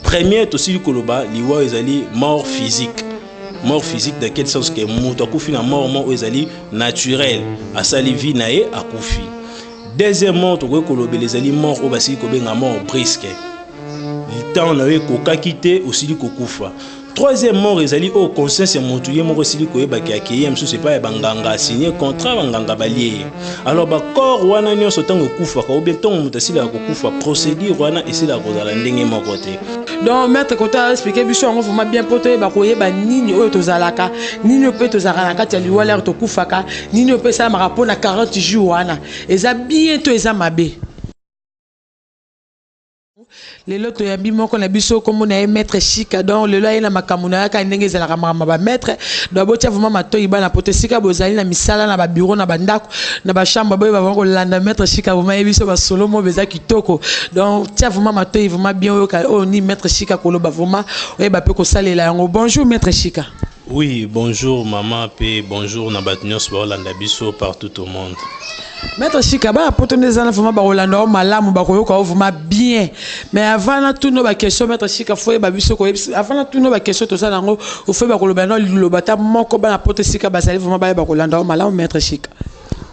Première aussi koloba liwa ezali mort physique. Mort physique dans quel sens que mutu akufi na mort ezali naturel, asali vie na ye akufi. Deuxièmement, to koloba ezali mort o basili kobenga mort brusque. Le temps na ye kokakite aussi kokufa. Troisièmement, ezali au conscience ya mutu ye moko sili koyeba ki akeye msu c'est pas banganga signer contrat banganga balié. Alors ba corps wana nyonso tango kufa ka obien tango mutu sila kokufa procédure wana esila kozala ndenge moko te. Donc maître kota expliquer biso on vraiment bien poto ba koyeba nini oyo tozalaka nini pe tozalaka na kati ya liwala to kufaka nini pe ça ma rapport na 40 jours wana eza bientôt eza mabe. Les lots ya bimo ko na biso comme on a maître Chika donc le loyer na makamuna ka ndenge za la ba maître do botia vraiment matoyi bana potesika bozali na misala na ba bureau na bandako na ba chambre boy ba ko landa maître Chika vraiment biso ba solo mo beza kitoko donc tia vraiment matoyi vraiment bien o ni maître Chika ko lo ba vraiment o ba pe ko salela yango. Bonjour maître Chika. Oui, bonjour maman pe bonjour na batnyos ba landa biso partout au monde. Maître Chika ba potonné zana vraiment ba Rolando malamu ba koyoka vraiment bien mais avant na tout no ba question maître Chika foi ba biso ko avant na tout no ba question to ça nango o fait ba koloba no lobata moko ba na pote Chika ba sali vraiment ba Rolando malamu maître Chika.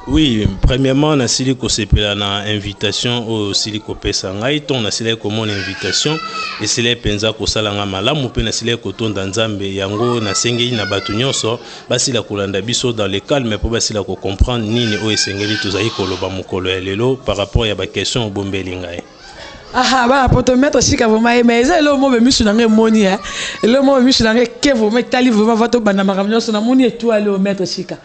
Oui, premièrement, na sili ko sepela na invitation au sili ko pesa ngai ton na sili ko mon invitation et sili penza ko sala nga malamu pe na sili ko tonda nzambe yango na sengeli na batu nyonso basila kolanda biso dans le calme po basila ko comprendre nini o esengeli tozali koloba mokolo ya lelo par rapport ya ba question obombeli ngai. Ah ba poto maître Chika vraiment mais le mot be misu na ngai moni hein le mot misu na ngai ke vraiment tali vraiment va to bana makamnyo so na moni étoile au maître Chika.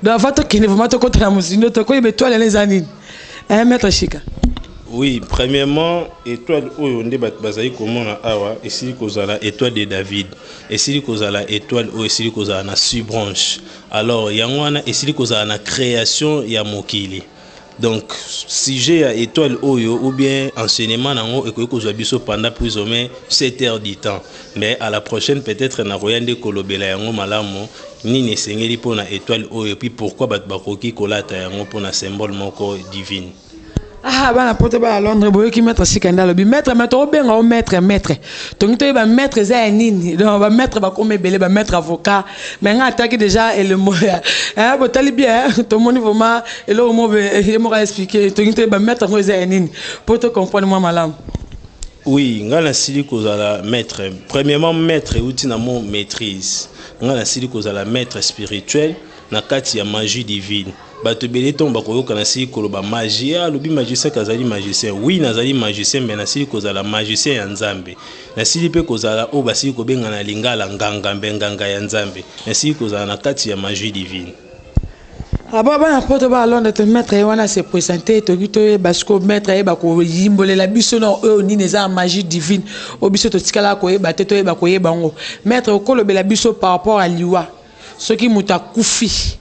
Donc, va te quitter, vraiment te contre la musique. Tu connais étoile les années. Hein, maître Chika. Oui, premièrement, étoile oyonde bazali komona awa esili kozala étoile de David. Esili kozala étoile o esili kozala na subranche. Alors, yango wana esili kozala na création ya mokili. Donc, sujet à étoile oyo ou bien enseignement nango ekoki kozwa biso pendant plus ou moins 7 heures du temps. Mais à la prochaine peut-être na royande kolobela yango malamu nini esengeli pona étoile oyo puis pourquoi bat bakoki kolata yango pona symbole moko divine. Ah bana pote ba Londres boyo ki maître Chika ndalo bi maître obenga o maître tongi to ba maître za nini donc ba maître ba comme belé ba maître avocat mais nga attaqué déjà et le mot hein botali bien to moni vraiment et le mot be mo expliquer tongi to ba maître ngo za nini pour te comprendre moi malam. Oui, nga na sili kozala maître. Premièrement maître outil na mon maîtrise. Nga na sili kozala maître spirituel na kati ya magie divine. Bato belé ton bakoyoka na sili koloba magie alobi magicien kazali magicien. Oui, nazali magicien mais na sili kozala magicien ya Nzambe. Na sili pe kozala o basili kobenga na lingala nganga mbenganga ya Nzambe. Na sili kozala na kati ya magie divine. Aba ba na poto ba Londres te maître wana se présenter to gito parce que maître e ba ko yimbolela biso no o ni neza magie divine o biso to tikala ko e ba te to e ba ko e bango maître ko lobela biso par rapport à liwa ce qui muta kufi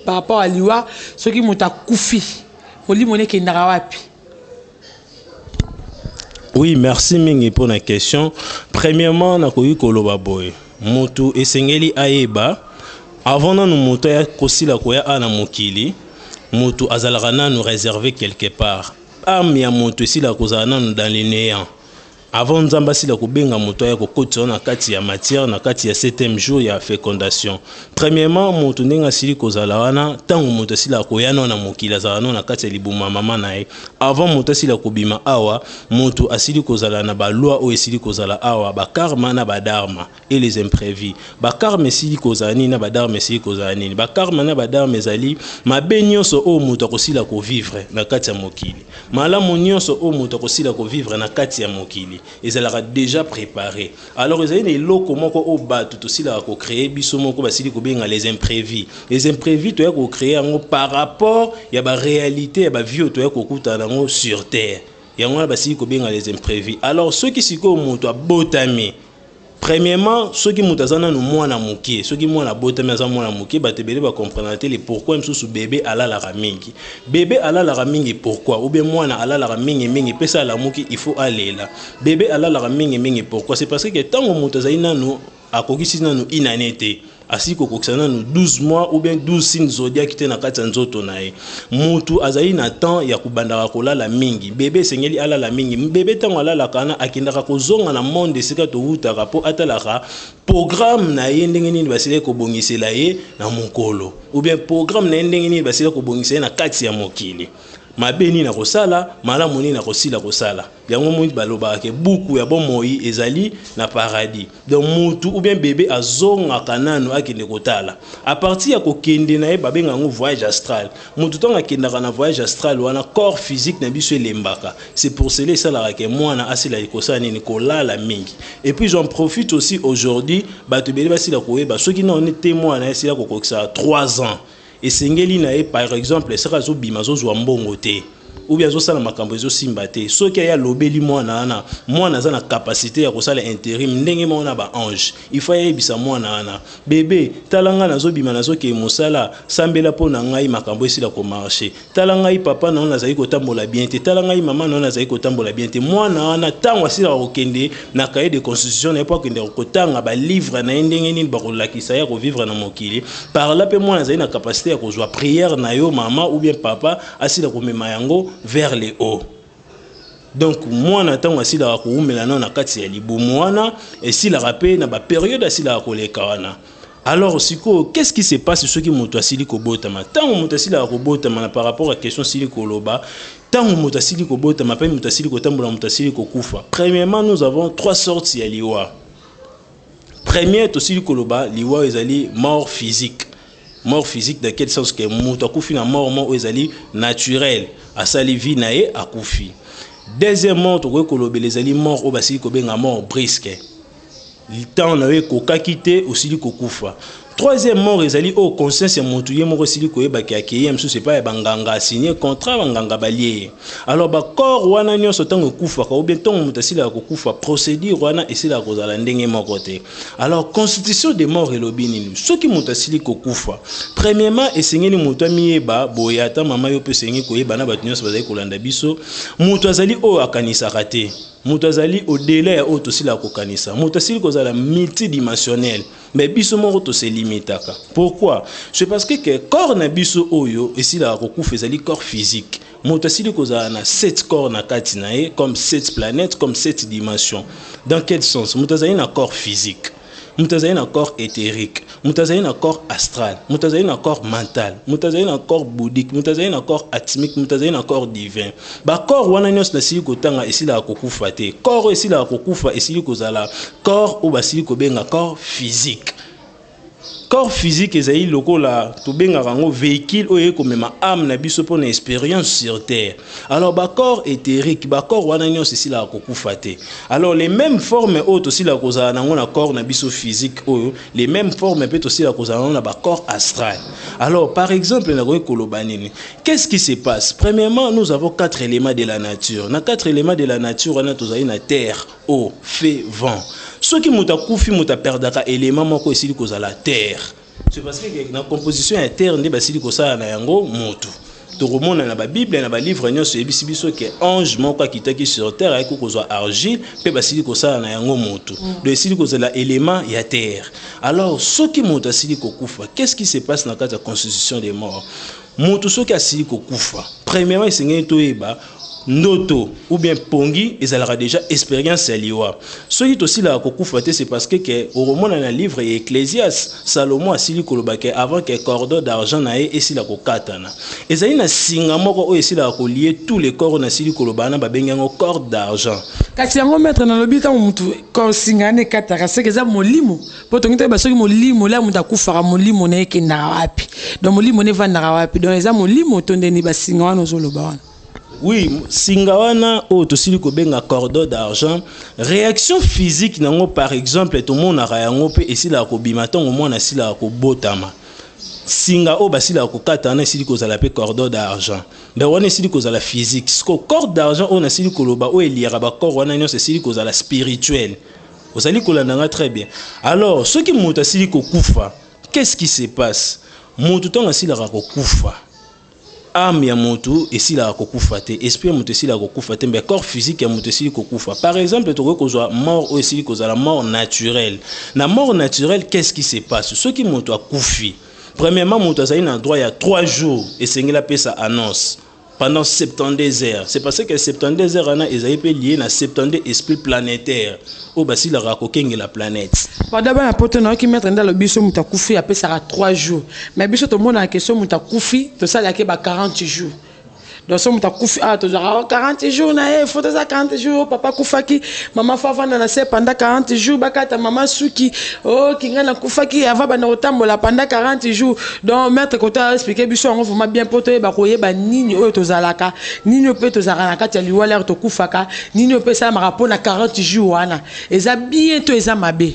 par rapport à liwa ce qui muta kufi oli moné ke ndara wapi. Oui, merci mingi pour la question. Premièrement na ko yikoloba boy mutu esengeli ayeba avant de nous monter à Kosila Koya à Namokili, Moto Azalrana nous réserver quelque part. Amia Moto si la Kozana dans les néants. Avant Nzamba si la Kobenga Moto ya Kokoto na kati ya matière na kati ya 7e jour ya fécondation. Premièrement, Moto Nenga Sili Kozalawana, tant Moto si la Koya na Mokila Zalano na kati ya Libuma Mama nae. Avant Moto si la Kobima Awa, Moto Asili Kozala na ba loi o esili Kozala Awa, ba karma na ba dharma et les imprévus. Ba karma sili Kozani na ba dharma sili Kozani. Ba karma na ba dharma zali ma benyoso o Moto kosila ko vivre na kati ya Mokili. Malamu nyonso o Moto kosila ko vivre na kati ya Mokili. Ils ont déjà préparé. Alors ils ont des locaux au bas tout aussi là qu'on crée bisomoko basili ko benga les imprévus. Les imprévus tu as qu'on créer par rapport il y a ba réalité il y a ba vie tu as qu'on kuta nango sur terre. Il y a on basili ko benga les imprévus. Alors ceux qui siko moto a botami. Premièrement, ceux qui moutazana nous mwana mukie, ceux qui mwana botami za mwana mukie batebele ba comprendre les pourquoi msusu bébé ala la ramingi. Bébé ala la ramingi pourquoi ou bien mwana ala la ramingi mingi pesa la muki il faut aller là. Bébé ala la ramingi mingi pourquoi c'est parce que tant que moutazana nous akokisi na nous inanete. asili kokokisana nous 12 mois ou bien 12 signes zodiac te na kati ya nzoto na ye. Mutu azali na temps ya kubandaka kolala mingi. Bébé sengeli alala mingi. Bébé tango alala kana akindaka kozonga na monde esika towutaka po atalaka programme na ye ndenge nini basile kobongisela ye na mokolo. Ou bien programme na ye ndenge nini basile kobongisela ye na kati ya mokili. Mabeni na kosala, malamu nini na kosila kosala. Yango mutu balobaka ke buku ya bomoi ezali na paradis. Donc mutu ou bien bébé azonga kanano akende kotala. A partir ya kokende na ye babenga ngo voyage astral. Mutu tonga kendaka na voyage astral wana corps physique na biso elembaka. C'est pour cela ça ke mwana asila ikosala nini kolala mingi. Et puis j'en profite aussi aujourd'hui bato bele basila koyeba soki na on est témoin na esila kokokisa 3 ans. Et sengeli na ye par exemple sera zo bima zo zwa mbongo te ou bien zo sala makambo zo simba te soki ya lobeli mwana za na capacité ya kosala intérim ndenge mona ba ange il faut yebisa mwana bébé talanga na zo bima na zo ke mosala sambela po na ngai makambo esila ko marcher talanga i papa na ona zai ko tambola bien te talanga i mama na ona zai ko tambola bien te mwana tango asila ko kende na cahier de constitution na po kende ko tanga ba livre na ndenge nini ba ko lakisa ya ko vivre na mokili par là pe mwana zai na capacité ya ko zwa prière na yo mama ou bien papa asila ko mema yango vers les hauts. Donc moi n'attends aussi la koumela na kati ya libumu wana et si la rappel na ba période asi la koleka wana. Alors siko qu'est-ce qui se passe ceux qui moto asili ko botama tant moto asili ko botama par rapport à question sili koloba tant moto asili ko botama pa moto asili ko tambola moto asili ko kufa. Premièrement nous avons 3 sortes ya liwa. Première to sili koloba liwa ezali mort physique. Mort physique dans quel sens que moto akufi na mort ezali naturel asali vie na ye akufi. Deuxièmement to ko kolobe les ali mort o basili ko benga mort brisque. Le temps na ye ko kakite osili ko kufa. Troisièmement ezali o conscience ya moto ye moko sili ko yeba ki akeye msu c'est pas banganga signer contrat banganga balié. Alors ba corps wana nyonso tango kufa ka ou bien tango moto asili ko kufa procédure wana esila ko zala ndenge moko te. Alors constitution des morts elobi nini soki moto asili ko kufa premièrement esengeli moto amiyeba boyata mama yo pe sengi ko yeba na batu nyonso bazali kolanda biso moto azali o akanisa raté. Moto azali au-delà ya auto sila kokanisa. Moto asili kozala multidimensionnel. Mais biso moko to se limitaka. Pourquoi? C'est parce que corps na biso oyo esila kokufa ezali corps physique. Moto asili kozala na 7 corps na kati na ye comme 7 planètes comme 7 dimensions. Dans quel sens? Moto azali na corps physique. Moto azali na corps éthérique. Moto azali na corps astral. Moto azali na corps mental. Moto azali na corps bouddhique. Moto azali na corps atmique. Moto azali na corps divin. Ba corps wana nyonso na sili kotanga esila kokufa te. Corps esila kokufa esili kozala corps ou basili kobenga corps physique. Corps physique ezali lokola to benga rango véhicule oye komema âme na biso pour une expérience sur terre. Alors ba corps éthérique, ba corps wana nyonso esila kokufa te. Alors les mêmes formes autres aussi la kozala nango na corps na biso physique oyo, les mêmes formes peut aussi la kozala na ba corps astral. Alors par exemple na koloba nini, qu'est-ce qui se passe? Premièrement, nous avons 4 éléments de la nature. Na 4 éléments de la nature wana tozali na terre, eau, feu, vent. Ce qui muta kufi muta perdaka élément moko esili kozala terre. C'est parce que na composition interne nde basili kosala na yango moto. To remona na ba Bible na ba livre nyonso ebisi biso ke ange moko akitaki sur terre ayeko kozwa argile pe basili kosala na yango moto. Do esili kozala élément ya terre. Alors ce qui muta asili kokufa, qu'est-ce qui se passe na kati ya constitution des morts? Moto soki asili kokufa. Premièrement esengeli toyeba ndoto ou bien pongi ezalaka déjà expérience ya liwa. Soki aussi la kokufa te c'est parce que au roman dans le livre Ecclésiaste Salomon asili koloba ke avant que cordon d'argent na ye esila kokatana. Ezali na singa moko o esila ko lier tous les corps na sili koloba na babenga ngo corps d'argent. Kati yango maître na lobita mutu ko singa ne kataka c'est que za molimo poto ngita ba soki molimo la muta kufa molimo na yeke na wapi. Donc molimo ne va na wapi. Donc za molimo tondeni ba singa wana zoloba wana. Oui, singawana o tosili ko benga cordon d'argent. Réaction physique nango par exemple tout monde na yango pe esila ko bimata ngo mona sila ko botama. Singa o basila ko katana sili ko zala pe cordon d'argent. Mais on esili ko zala physique. Ko cordon d'argent on asili ko loba o eliera ba corps wana nyonso sili ko zala spirituel. Osali ko landanga très bien. Alors, ceux qui muta sili ko kufa, qu'est-ce qui se passe? Mutu tonga sila ko kufa. âme ya motu esila kokufa te, esprit ya motu esila kokufa te, mais corps physique ya motu esili kokufa. Par exemple, tokoki kozwa mort oyo esili kozala mort naturelle. Na mort naturelle, qu'est-ce qui se passe? Ce qui motu akufi. Premièrement, motu azali na droit ya 3 jours esengela pesa annonce pendant 72 heures. C'est parce que 72 heures ana ezali pe lié na 72 esprits planétaires au basila rakokenge la planète. Pendant la porte na ki mettre dans le biso muta kufi a pesa 3 jours. Mais biso to mona la question muta kufi to ça la ke ba 40 jours. Donc ça muta kufi ah to 40 jours na faut ça 40 jours papa kufaki maman fafa na se pendant 40 jours bakata maman suki oh kinga na kufaki ava ba na otambola pendant 40 jours. Donc maître kota expliquer biso on vraiment bien poto ba koye ba nini oyo to zalaka nini peut to zalaka kati ya liwala to kufaka nini peut ça marapo na 40 jours wana eza bientôt eza mabe.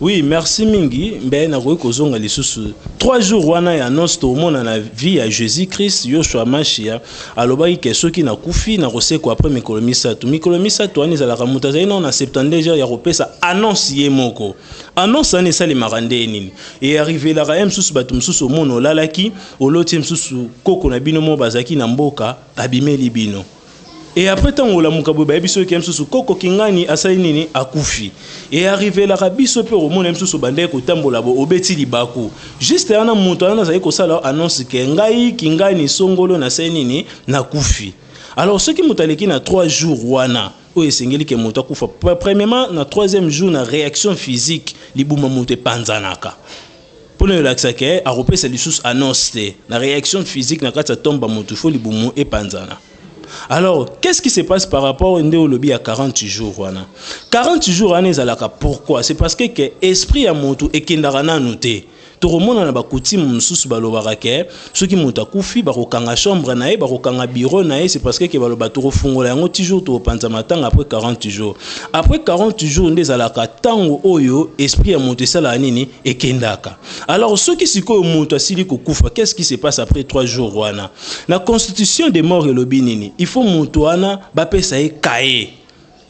Oui, merci mingi. Ben na koyi kozonga lisusu 3 jours wana ya annonce to mona na vie ya Jésus-Christ Yoshua Mashia alobaki ke soki na kufi na koseko après mikolo misatu ani ezalaka moto azali na 72 heures ya kopesa annonce ye moko. Annonce ani esali marande nini e arrivé la raem susu bato mususu mono lalaki oloti mususu koko na bino mo bazaki na mboka abimeli bino. Et après tant on la mukabu ba biso ki msusu koko kingani asali nini akufi. Et arrivé la biso pe romona msusu bande ko tambola bo obeti libaku. Juste ana muntu ana zali ko sala annonce ke ngai kingani songolo na sali nini na kufi. Alors ce qui mutaleki na 3 jours wana o esengeli ke mutu akufa. Premièrement na 3e jour na réaction physique libuma mutu panzanaka. Pour le laxake a repesa lisus annonce la réaction physique na kata tomba mutu fo libumu e panzana. Alors, qu'est-ce qui se passe par rapport au lobby à 40 jours wana? 40 jours ane zalaka pourquoi? C'est parce que esprit ya moto ekendara noté. Toromona na bakouti mususu balobaka ke soki moto akufi bakokanga chambre na ye bakokanga bureau na ye, c'est parce que baloba torofungola yango toujours to panza matanga après 40 jours. Après 40 jours nde zalaka tango oyo esprit ya moto sala nini ekendaka. Alors soki sikoyo moto asili kokufa, qu'est-ce qui se passe après 3 jours wana? La constitution des morts elobi nini? Il faut moto wana bapesa ye kaye.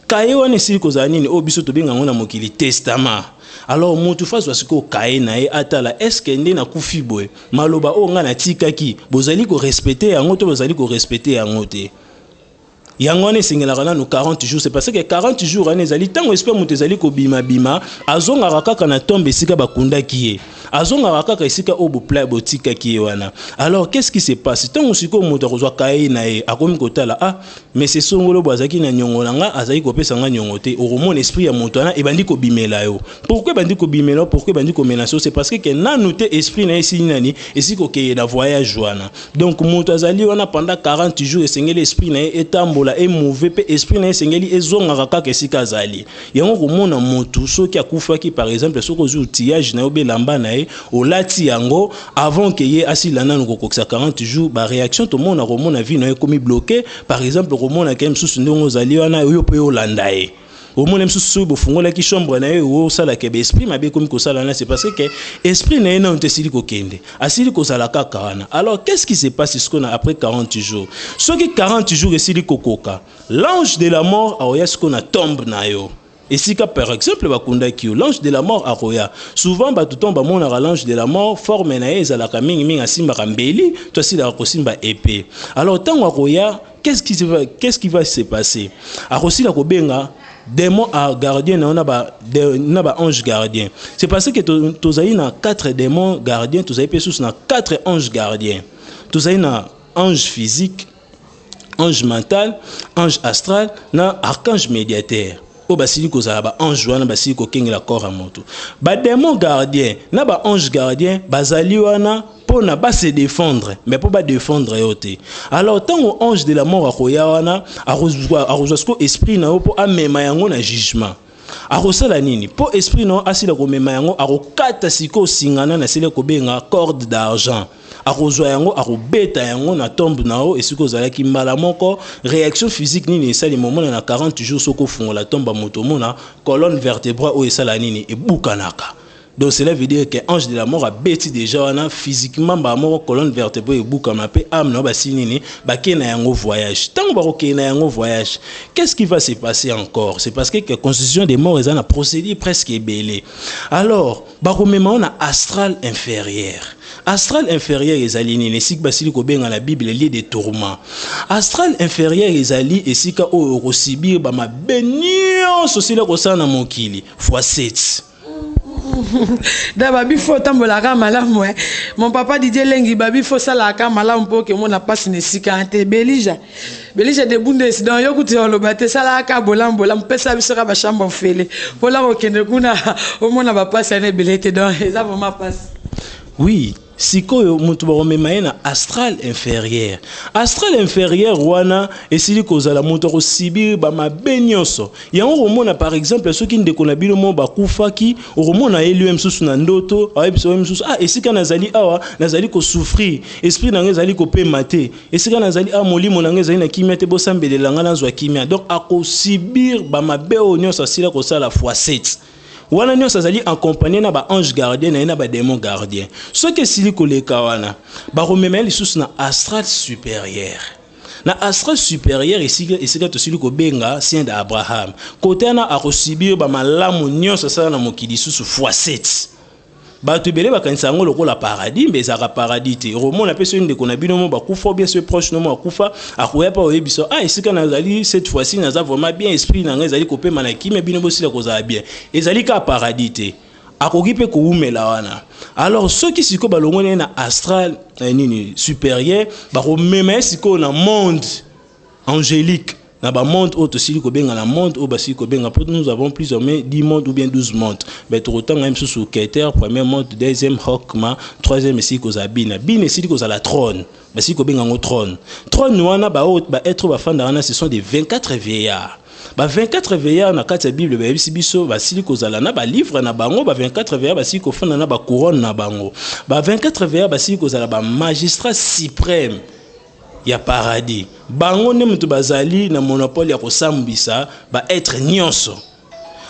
Kaye wana esili kozala nini o biso tobenga ngo na mokili testament. Alors motu faz wasiko kaye na ye atala est-ce que nde na kufi boye maloba o nga na tikaki bozali ko respecter yango to bozali ko respecter yango te. Yango ne singelaka na no 40 jours, c'est parce que 40 jours ane zali tango espère moto zali ko bima bima azonga rakaka na tombe sika bakunda kiye. Azonga rakaka sika obo pla botika kiye wana. Alors qu'est-ce qui se passe? Tango siko moto kozwa kaye na ye akomi kotala ah mais c'est songolo bozaki na nyongola nga azali ko pesa nga nyongote o mon esprit ya moto wana e bandi ko bimela yo. Pourquoi bandi ko bimela? Pourquoi bandi ko menacer? C'est parce que na noté esprit na esi nani esiko ke na voyage wana. Donc moto azali wana pendant 40 jours esengeli esprit na etambo et mauvais pe esprit na esengeli ezonga kaka esika azali yango komona motu soki akufaki par exemple soko zu outillage na obelamba na ye olati yango avant que ye asila nanu kokokisa 40 jours ba réaction to mona komona vie na ye komi bloqué par exemple komona ke msusu ndongo zali wana yo pe olanda ye au moins msusu bofungola ki chambre na ye o sala ke esprit mabe komi ko sala na c'est parce que esprit na ye na ntesili ko kende asili ko sala kaka wana. Alors qu'est-ce qui se passe ce qu'on a après 40 jours? Ce qui 40 jours esili kokoka l'ange de la mort aoya ce qu'on a tombe na yo. Et si par exemple bakunda ki l'ange de la mort aroya souvent ba tout tombe mona l'ange de la mort forme na ye ezalaka mingi mingi asimba kambeli to sila ko simba épée. Alors tango aroya qu'est-ce qui va se passer? Arosila ko benga démon à gardien na ba ange gardien. C'est parce que tozali na 4 démons gardiens, tozali pe sous na 4 anges gardiens. Tozali na ange physique, ange mental, ange astral, na archange médiateur. O basili kozala ba ange wana basili ko kengela corps à moto. Ba démon gardien na ba ange gardien bazali wana na pas se défendre mais pour pas défendre yote. Alors tant ange de la mort akoya wana arozwa esprit na po amema yango na jugement arosala nini po esprit no asila ko mema yango arokata siko singana na sele ko benga corde d'argent arozwa yango arobeta yango na tombe nao esiko zalaki mbala moko réaction physique nini esali momona na 40 jours soko fungola tomba moto mona colonne vertébrale o esala nini ebukanaka. Donc cela veut dire que ange de la mort a bêti déjà wana physiquement ba mort colonne vertébrale et bouka mapé âme na ba sinini ba kena yango voyage. Tant ba kena yango voyage, qu'est-ce qui va se passer encore? C'est parce que la constitution des morts est un procédé presque ébélé. Alors, ba remema na astral inférieur. Astral inférieur ezali nini sik basili ko benga na Bible lie des tourments. Astral inférieur ezali esika o okosibir ba mabenyo sosila ko sana mokili x7. Da babi faut tambolaka malamu mon papa Didier Lengi babi faut salaka malamu po ke mona passe nesika ante belija de Bundesliga donc yokuti olobate salaka bolambola mpesa bisaka ba chambre fele pola ko kende kuna o mona ba passe ane belete donc ça vraiment passe. Oui, sikoyo mutu baromema na astral inférieur. Astral inférieur wana esili kozala mutu ko sibir ba mabenyoso. Yango romona par exemple ceux qui ndekona bino mo bakufaki, romona elue msusu na ndoto, ayebiso msusu esika nazali awa nazali ko souffrir, esprit na ngezali ko pemate. Esika nazali molimo na ngezali na kimia te bosambelela ngana zwa kimia. Donc akosibir ba mabeo nyoso sila ko sala x7. Wana nyonso azali accompagné na ba ange gardien na ba démon gardien. Ce que sili koleka wana ba rememela lisusu na astral supérieur. Na astral supérieur esika to sili ko benga sien d'Abraham. Côté na akosibir ba malamu nyonso sala na mokili lisusu x7. Bato belé bakanisa ngo lokola paradis mbezaka paradis te. Romona peso inde kona bino mo bakufa bien se proche no mo akufa akoya pa oyebiso esika nazali cette fois-ci naza vraiment bien esprit na ngezali ko pema na kimi bino bosila kozala bien. Ezali ka paradis te. Akoki pe ko umela wana. Alors ceux qui siko balongone na astral nini supérieur ba remema siko na monde angélique. Na ba monde autre sili ko benga na monde au basi ko benga pour nous avons plus ou moins 10 mondes ou bien 12 mondes. Mais tout autant même sous Keter premier monde, deuxième Hokma, troisième sili ko zabina. Bine sili ko za la trône. Basi ko benga ngo trône. Trône wana ba être ba fanda wana ce sont des 24 vieillards. Ba 24 vieillards na kati ya Bible ba yebisi biso basili ko zala na ba livre na bango ba 24 vieillards basili ko fanda na ba couronne na bango. Ba 24 vieillards basili ko zala ba magistrat suprême. Ya paradis. Bango ne mutu bazali na monopole ya kosambisa ba être nyonso.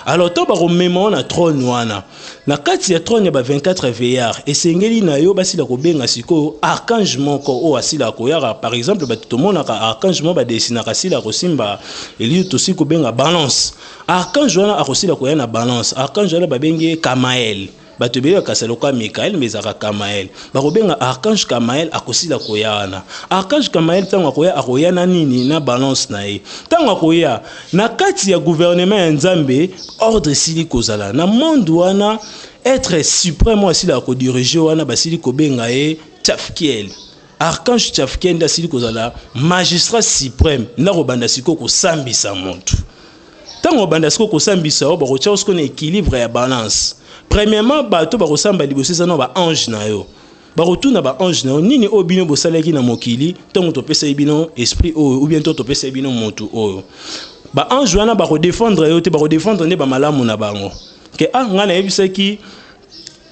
Alors to ba remema na trône wana. Na kati ya trône ya ba 24 vieillards esengeli na yo basila ko benga siko archange moko o asila ko yara par exemple ba tout monde ka archange mo ba desina ka sila ko simba eli to siko benga balance. Archange wana akosila ko yana balance. Archange wana ba bengi Kamael. Bato bele kasaloka Mikael mezaka Kamael. Barobenga archange Kamael akosila koyana. Archange Kamael tango akoya na nini na balance na ye. Tango akoya na kati ya gouvernement ya Nzambe ordre sili kozala. Na monde wana être suprême asila ko diriger wana basili ko benga ye Tchafkiel. Archange Tchafkiel nda sili kozala magistrat suprême na robanda siko ko sambisa montu. Tango banda siko ko sambisa o bako tcha ko na équilibre ya balance. Premièrement, bato ba kosamba liboso sana ba ange na yo. Ba retourna ba ange na yo nini obino bosalaki na mokili, tongo to pesa ibino esprit ou bien to pesa ibino motu oyo. Ba ange wana ba ko défendre yo te ba ko défendre ne ba malamu na bango. Ke ngana yebisaki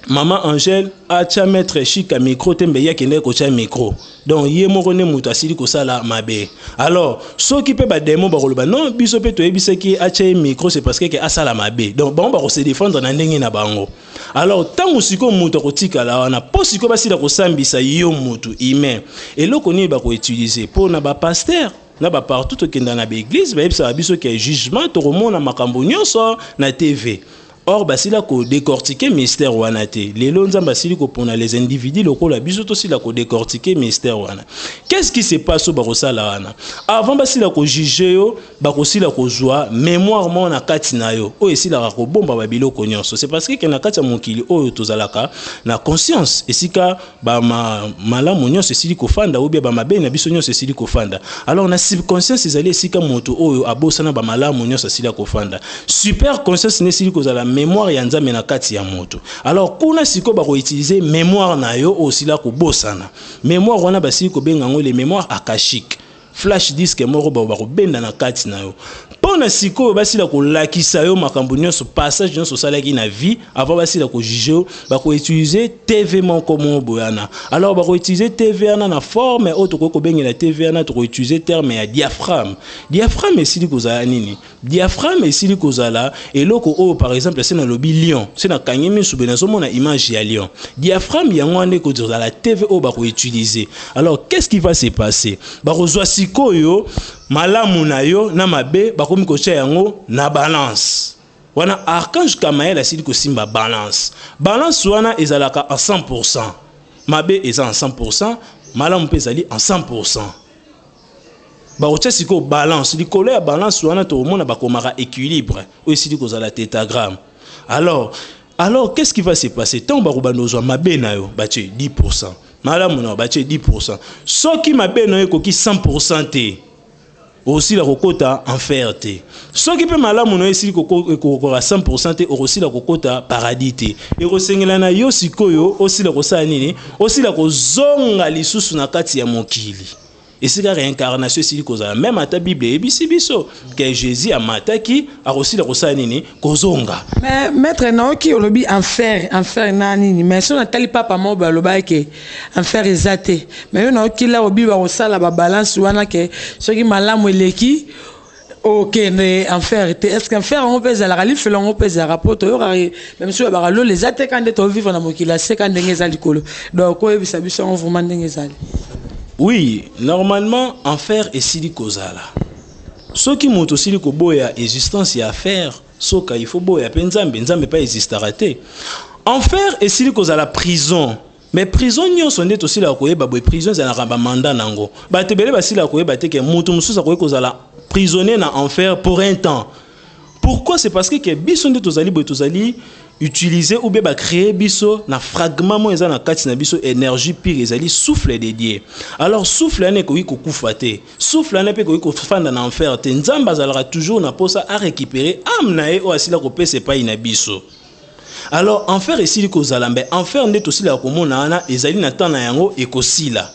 Maman Angèle a tia mettre chic à micro tembe ya kende ko tia micro. Donc yé moko ne mutu asili ko sala mabe. Alors ceux qui peut ba démon ba koloba non biso pe to yebise ki a tia micro c'est parce que a sala mabe. Donc ba ko se défendre na ndenge na bango. Alors tant musiko mutu ko tika la wana po siko basila ko sambisa yo mutu humain. Et loko ni ba ko utiliser pour na ba pasteur na ba partout to kenda na ba église ba yebisa biso ki jugement to remona makambo nyonso na TV. Or, basila ko décortiquer mystère wana te. Lelo nzamba basili ko pona les individus locaux la biso to sila ko décortiquer mystère wana. Qu'est-ce qui se passe au barosala wana? Avant basila ko juger yo, bakosila ko joie mémoire mo na kati na yo. O esila ko bomba ba biloko nyonso. C'est parce que na kati ya mokili oyo tozalaka na conscience esika ba malamu nyonso esili ko fanda ou bien ba mabe na biso nyonso esili ko fanda. Alors na subconscience ezali esika moto oyo abosana ba malamu nyonso esili ko fanda. Super conscience ne esili ko zala mémoire ya nzambe na kati ya moto. Alors kuna siko ba ko utiliser mémoire na yo osila ko bosana. Mémoire wana basili ko benga ngo les mémoires akashiques. Flash disk moko ba ko benda na kati na yo. Pona siko basila ko lakisa yo makambo nyonso passage nyonso salaki na vie avant basila ko juger ba ko utiliser TV moko mo boyana. Alors ba ko utiliser TV na forme auto ko bengela TV na to ko utiliser terme ya diaphragme. Diaphragme esili kozala nini? Diaphragme esili kozala eloko o par exemple c'est na lobi lion, c'est na kanyemi subena so mona image ya lion. Diaphragme yango ande ko la TV o ba ko utiliser. Alors qu'est-ce qui va se passer? Ba ko zwa sikoyo malamu na yo na mabe bakomi ko tia yango na balance. Wana archange Kamael asili ko simba balance. Balance wana ezalaka à 100%. Mabe eza en 100%, malamu pe ezali en 100%. Ba ko tia siko balance, likolo ya balance wana to mona bakomaka équilibre. O esili ko zala tétagramme. Alors qu'est-ce qui va se passer? Tant ba ko banozwa mabe na yo ba tie 10%. Malamu na ba tie 10%. Soki mabe na yo ko ki 100% te. Aussi la kokota enfer te. Ce qui peut malamu no esi kokora 100% te aussi la kokota paradis te. Et rosengela na yo sikoyo aussi la kosala nini? Aussi la kozonga lisusu na kati ya mokili. Et c'est la réincarnation si kozala même à ta Bible et biso que Jésus a mataki a aussi la kosala nini? Kozonga. Mais maître naoki olobi enfer na nini? Mais si on atali papa mo ba loba ke enfer ezate. Mais on naoki la obi ba kosala ba balance wana ke soki malamu eleki OK ne enfer est-ce qu'enfer on peut la rali fait on peut za rapport to même si ba lo les attaques quand to vivre na mokila c'est quand ndenge za likolo. Donc ko ebisa biso on vraiment ndenge za. Oui, normalement, enfer est sili kozala. Ce qui montre aussi que boya existence y a faire, soka il faut boya nzambe pas existera te. Enfer est sili kozala prison. Mais prison nyo sonde aussi la koyeba boy prison za na mandat nango. Ba tebele ba sila koyeba te ke mutu mususa kozala prisonnier na enfer pour un temps. Pourquoi? C'est parce que biso nde tozali utiliser ou bien créer biso na fragment mo eza na kati na biso énergie pire ezali souffle dédié. Alors souffle ane ko kufa te. Souffle ane pe ko fanda na enfer te. Nzamba azalaka toujours na posa à récupérer âme na e o asila ko pese pa ina biso. Alors enfer esili ko zalambe enfer nde to sila ko mona na ezali na temps na yango ekosila.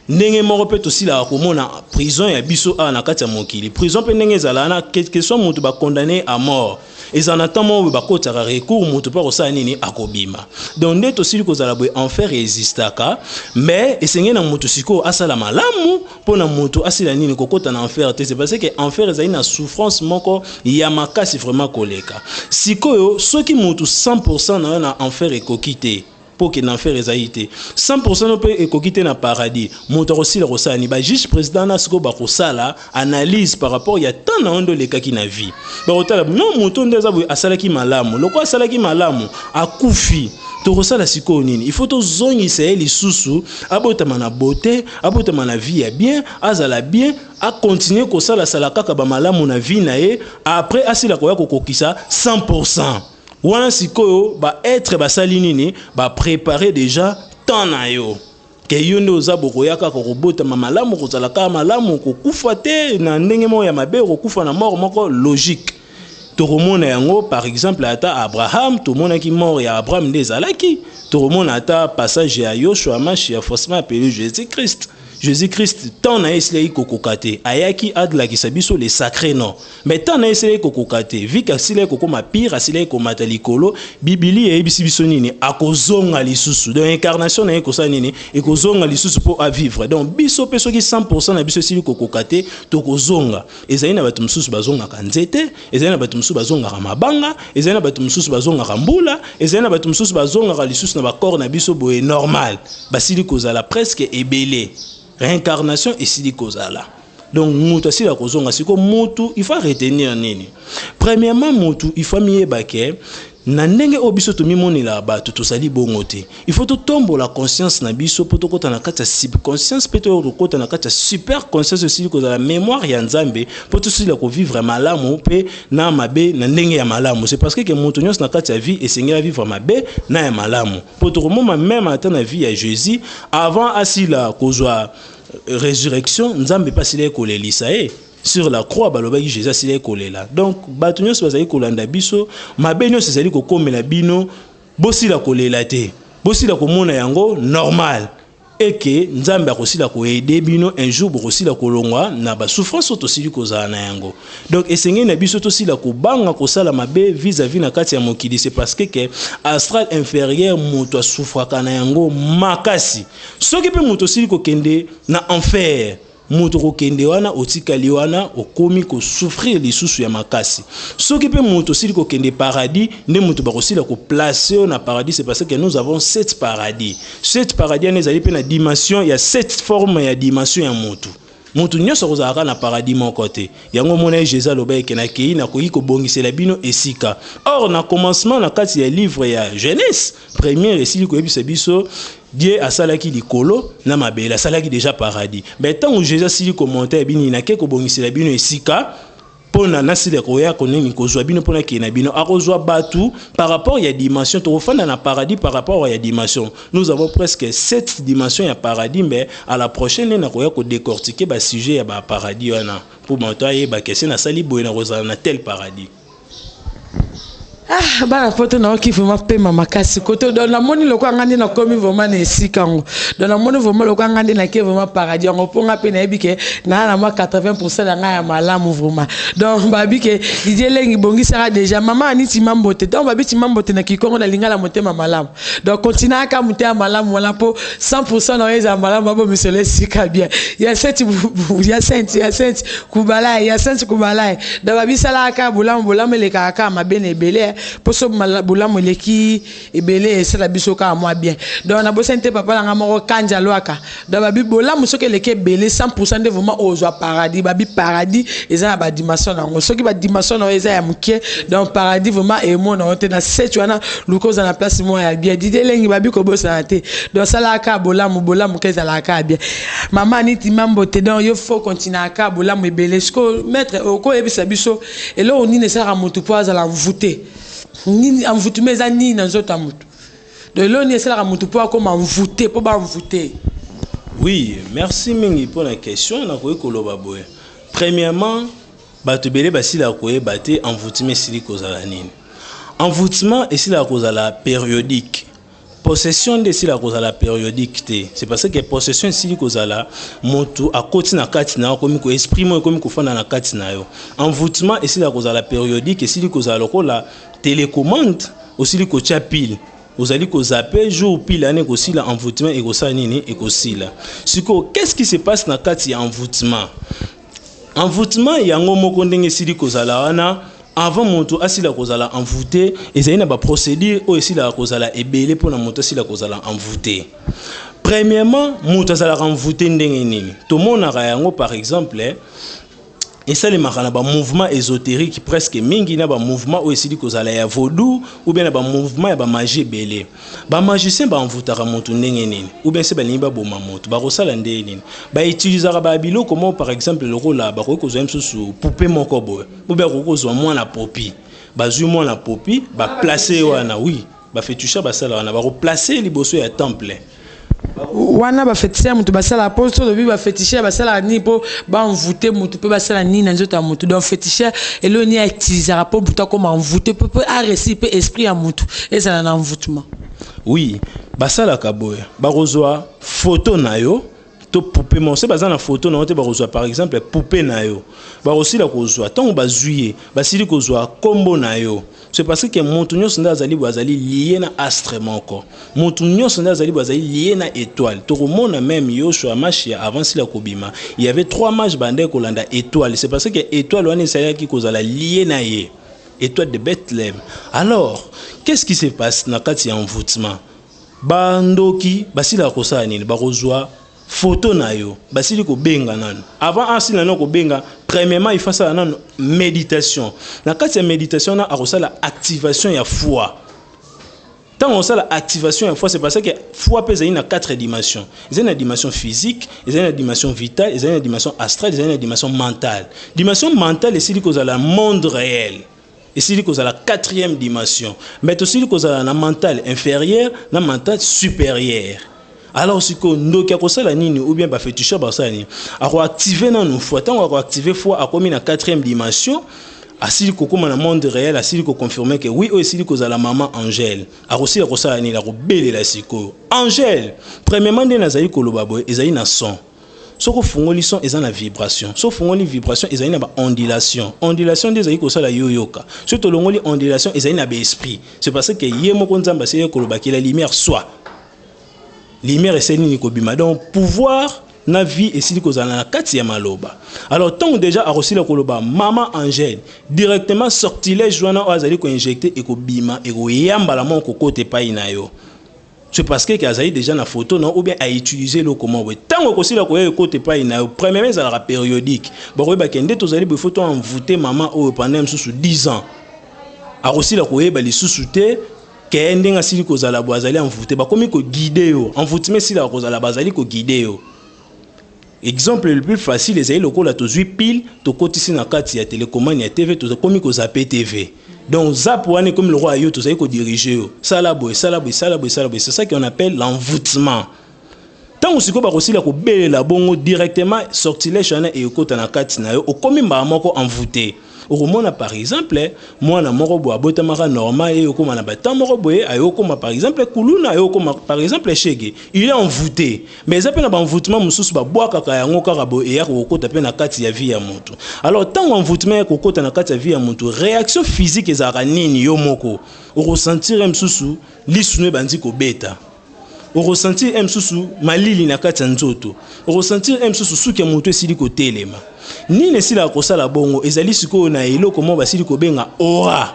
Ndenge moko pe to sila ko mona prison ya biso a na kati ya mokili. Prison pe ndenge ezala na quelque soit mutu ba condamné à mort. Et en attendant ba kota recours mutu pa kosa nini akobima. Donc nde to sili ko zala boy enfer existaka mais esengé na mutu siko asala malamu pona mutu asila nini kokota na enfer te c'est parce que enfer ezali na souffrance moko ya makasi vraiment koleka. Sikoyo soki mutu 100% na enfer ekokite pour que l'enfer ezali 100% no pe ekokite na paradis moto aussi la rosala ni ba juge président na siko ba kosala analyse par rapport ya tant na ondo lekaki na vie ba otala non moto ndeza bo asalaki malamu loko asalaki malamu akufi to kosala siko nini il faut to zongisa lisusu abotama na beauté abotama na vie ya bien azala bien a continuer kosala sala kaka ba malamu na vie na ye après asila koya kokokisa 100%. Wana sikoyo ba être basali nini ba préparer déjà temps na yo ke yonde ozabo koyaka ko robota malamu kozala ka malamu ko kufa te na ndenge mo ya mabe ko kufa na mort moko logique to remona yango par exemple ata Abraham to mona ki mort ya Abraham ndezalaki to remona ata passage ya Yoshua Mashiach forcément appelé Jésus-Christ. Jésus-Christ, tant na esli kokokate, ayaki adla ki sabiso les sacrés non. Mais tant na esli kokokate, vi ka sile kokoma pire, asile komata likolo, Bibili e biso nini akozonga lisusu. Donc incarnation na ekosa nini ekozonga lisusu pour à vivre. Donc biso peso ki 100% na biso sili kokokate to kozonga. Ezali na bato mususu bazonga kanzete, ezali na bato mususu bazonga mabanga, ezali na bato mususu bazonga mbula, ezali na bato mususu bazonga lisusu na bakor na biso boye normal. Basili kozala presque ebele. Réincarnation et sili kozala. Donc mutu asila kozonga siko mutu il faut retenir nini. Premièrement mutu il faut miyeba ke na ndenge obiso to mimonela bato to sali bongo te. Il faut to tombo la conscience na biso poto kota na kati ya subconscience peto kota na kati ya super conscience sili kozala mémoire ya nzambe poto sila ko vivre malamu pe na mabe na ndenge ya malamu. C'est parce que mutu nyos na kati ya vie esengela vivre mabe na ya malamu. Poto komoma même ata na vie ya Jésus avant asila kozwa résurrection nzambe pasile kolelisa sur la croix balobaki Jésus asile kolela. Donc bato nyonso bazali kolanda biso mabe nyonso ezali kokomela bino bosila kolela te bosila komona yango normal et que nzambe akosila ko aider bino un jour bokosila kolongwa na ba souffrance otosili kozala na yango. Donc esengeli na biso tosila ko banga kosala mabe vis-à-vis na kati ya mokili, c'est parce que astral inférieur moto asouffraka na yango makasi. Soki pe moto sili ko kende na enfer, moto ko kende wana otikali wana okomi ko souffrir lisusu ya makasi. Soki pe moto sili ko kende paradis, ne moto bakosila ko placer na paradis, c'est parce que nous avons 7 paradis. 7 paradis ne ezali pe na dimension, il y a 7 formes ya dimension ya moto. Moto nyonso kozalaka na paradis mon côté. Yango mona Jésus loba ekena kei na koyi ko bongisela bino esika. Or na commencement na kati ya livre ya Genèse, premier esili ko yebisa biso Dieu a salaki likolo na mabele, a salaki déjà paradis. Mais tant que Jésus sili commenter bini na ke ko bongisela bino esika, pona nasile koya koneni kozwa bino pona kena bino akozwa batu par rapport ya dimension to fanda na paradis par rapport ya dimension. Nous avons presque 7 dimensions ya paradis, mais à la prochaine na koya ko décortiquer ba sujet ya ba paradis wana pour monter ba question na sali boye na rozala na tel paradis. Ah, bana poto na oki vraiment pema makasi koto dans la moni loko ngandi na komi vraiment na esikango dans la moni vraiment loko ngandi na ke vraiment paradis ngo ponga pe na ebike na moi 80% na nga ya malamu vraiment donc babi ke Didier lengi bongi sera déjà maman aniti mambote donc babi ti mambote na kikongo na lingala motema malamu donc continue aka motema malamu wala po 100% na eza malamu babo monsieur le sika bien ya 7 kubala ya 5 kubala donc babi sala aka bulamu le kaka mabene belé poso bulamu leki ebele esala biso ka moi bien donc na bosente papa na moko kanja loaka donc babi bolamu soki leki ebele 100% de vraiment ozo paradis babi paradis eza na ba dimension nango soki ba dimension na eza ya mukie donc paradis vraiment emo na ote na 7 wana lukoza na place mo ya bien Didier lengi babi ko bosa te donc sala ka bolamu keza la ka bien maman niti mambo te donc yo faut continuer aka bolamu ebele sko maître oko ebisa biso elo oni ne sera mutu poza la mvute ni envoûtement eza ni na nzoto mutu de l'oni esala mutu po comme envoûté po ba envoûté. Oui, merci mingi pour la question na koyi koloba boye. Premièrement, bato belé basila koyi baté envoûtement sili kozala nini. Envoûtement esila kozala périodique. Possession de sila kozala périodique te. C'est parce que possession sili kozala moto akoti na kati na komi ko esprit mo komi ko fana na kati na yo. Envoûtement esila kozala périodique esili kozala lokola télécommande osili ko tia pile. Ozali ko zapper jour pile ane ko sila envoûtement et ko sa nini et ko sila. Siko qu'est-ce qui se passe na kati ya envoûtement? Envoûtement yango moko ndenge sili kozala wana avant moto asila kozala envoûté ezali na ba procédure o esila kozala ebele pona moto asila kozala envoûté. Premièrement, moto asala envoûté ndenge nini? To monaka yango par exemple et ça les marana ba mouvement ésotérique presque mingi na ba mouvement o esili kozala ya vaudou ou bien na ba mouvement ya ba magie belé ba magicien ba envoûtaka moto ndenge nini ou bien c'est ba limba boma moto ba kosala ndenge nini ba utilisera ba bilo comment par exemple le rôle là ba ko kozwa msusu poupée moko boy ou bien ko kozwa mwana popi ba zui mwana popi ba placer wana oui ba fetusha ba sala wana ba ko placer liboso ya temple wana ba féticheur mutu basala aposto lobi ba féticheur basala ni po ba envoûter mutu pe basala ni na nzoto mutu donc féticheur eloni a utiliser po buta comme envoûter pe a récit pe esprit à mutu et ça na envoûtement. Oui basala kaboya ba rozwa photo na yo to poupée mo se bazana photo na te ba rozwa par exemple poupée na yo ba osila kozwa tant ba zuye basili kozwa kombo na yo. C'est parce que moto nyonso ndazali bazali lié na astre moko. Moto nyonso ndazali bazali lié na étoile. To remona même Yoshua Mashia avant sila kobima. Il y avait 3 mages bandé kolanda étoile. C'est parce que étoile wana esaya ki kozala lié na ye. Étoile de Bethléem. Alors, qu'est-ce qui se passe na kati ya envoûtement? Bandoki basila kosala nini? Ba kozwa photo na yo basili ko benga nanu avant asila na ko benga premièrement il faut ça nanu méditation na kati ya méditation na akosala activation ya foi tant on sala activation ya foi c'est parce que foi pèse na 4 dimensions il y a une dimension physique il y a une dimension vitale il y a une dimension astrale il y a une dimension mentale c'est que la monde réel et c'est que la 4e dimension mais aussi que la mental inférieur na mental supérieur. Alors si ko ndoki akosala nini ou bien ba féticheur ba sala nini ako activer na nous foi tant ako activer foi akomi na 4e dimension asili kokoma na monde réel asili ko confirmer que oui asili kozala maman Angèle akosi la kosala ni la kobelela siko Angèle premièrement nde nazali koloba boye ezali na son soko fungoli son eza na vibration so fungoli vibration ezali na ba ondulation nde ezali kosala yoyoka so to longoli ondulation ezali na ba esprit c'est parce que ye moko nzamba asili koloba que la lumière soit lumière eseli ni kobima donc pouvoir na vie esili kozala na kati ya maloba alors tant déjà arosila koloba maman Angèle directement sortilège wana azali ko injecter et ko bima et ko yamba la mon kokote pai na yo c'est parce que azali déjà na photo non ou bien à utiliser le comment tant ko sila ko kote pai na yo premièrement ça la périodique ba ba kende to zali be photo envoûter maman au pendant sous 10 ans arosila ko yeba li susute ke ndenga sili kozala boazali envoûter ba komi ko guider yo envoûtement sila kozala bazali ko guider yo. Exemple le plus facile, les aïeux la tozui pile, to kotisi na kati ya télécommande ya TV, to komi ko zappé TV. Donc zap wane comme le roi yo, to zaï ko diriger yo. Salaboy. C'est ça qu'on appelle l'envoûtement. Tant on siko ba kosi la ko bele la bongo directement sortilège chana et kota na kati na yo, o komi ba moko envoûté. Au par exemple, moi na morobo abota mara normal et okoma na bata morobo e ayokoma par exemple kuluna ayokoma par exemple chege il est envoûté mais ça peut na envoûtement mususu ba boa kaka yango karabo e ya kokota pe na kati ya vie ya mutu alors tant envoûtement kokota na kati ya vie ya mutu réaction physique ezaka nini yo moko o ressentir mususu lisune bandi ko beta o ressentir mususu malili na kati ya nzoto o ressentir mususu suki ya mutu esili ko telema ni ne sila kosala bongo ezali siko na eloko mo basili ko benga aura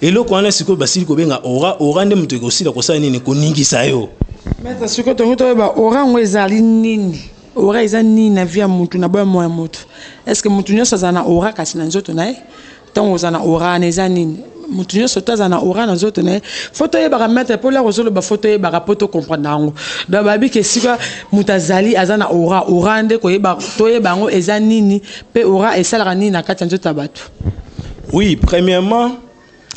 eloko wana siko basili ko benga aura nde mutu ko sila kosala nini ko ningisa yo meta siko to mutu ba aura ngo ezali nini aura eza nini na via mutu na ba mo ya mutu est-ce que mutu nyoso za na aura kasi na nzoto na tant za na aura na eza nini mutu nyoso taza na aura na nzoto na photo ye ba mettre pour la rosolo ba photo ye ba poto comprendre ngo da babi ke sika mutazali azana aura nde ko ye ba to ye bango eza nini pe aura esala nini na kati nzoto bato. Oui, premièrement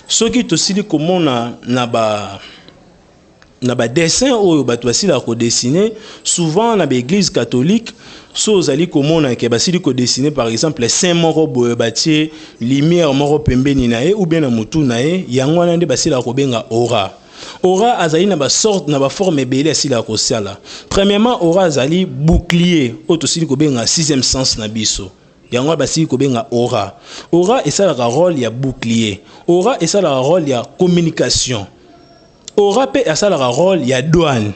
ce qui te sili komona na ba dessin oyo bato basila ko dessiner souvent na ba église catholique so zali komona ke basili ko dessiner par exemple saint moko boye batie lumière moko pembeni na ye ou bien na mutu na ye yango wana nde basila ko benga aura azali na ba sorte na ba forme belé asila ko sala premièrement aura azali bouclier auto sili ko benga sixième sens na biso yango basili ko benga aura esala rôle ya bouclier aura esala rôle ya communication aura pe esala rôle ya douane